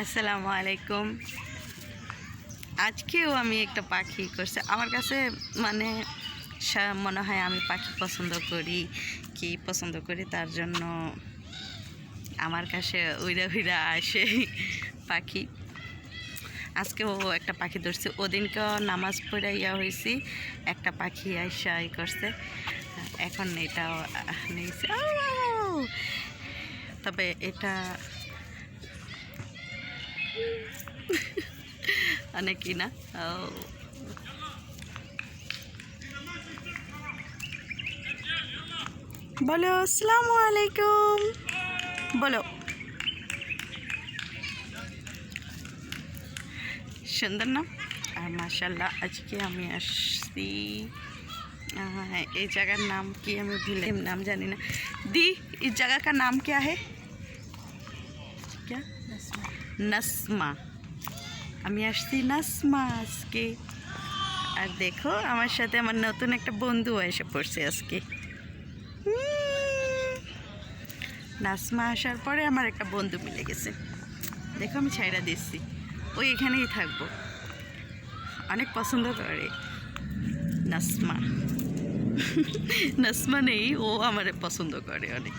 আসসালামু আলাইকুম। আজকেও আমি একটা পাখি করছি। আমার কাছে মানে মনে হয় আমি পাখি পছন্দ করি, কি পছন্দ করি, তার জন্য আমার কাছে উইরা উইরা আসে পাখি। আজকেও একটা পাখি ধরছি। ওদিনকে নামাজ পড়ে হয়েছি, একটা পাখি আইসা করছে। এখন এটাও নিয়েছে, তবে এটা অনেকই না। বলো আসসালামু আলাইকুম, বলো। সুন্দর না? আর মাশাল্লাহ আজকে আমি আসছি, এই जगह नाम की हमें भूल नाम जानी ना दी। इस जगह का नाम क्या है? क्या? नस्मा। আমি আসছি নাসমা আজকে। আর দেখো আমার সাথে আমার নতুন একটা বন্ধু এসে পড়ছে আজকে। নাসমা আসার পরে আমার একটা বন্ধু মিলে গেছে। দেখো আমি ছাইড়া দিচ্ছি, ওই এখানেই থাকবো। অনেক পছন্দ করে নাসমা। নাসমা নেই, ও আমারে পছন্দ করে অনেক।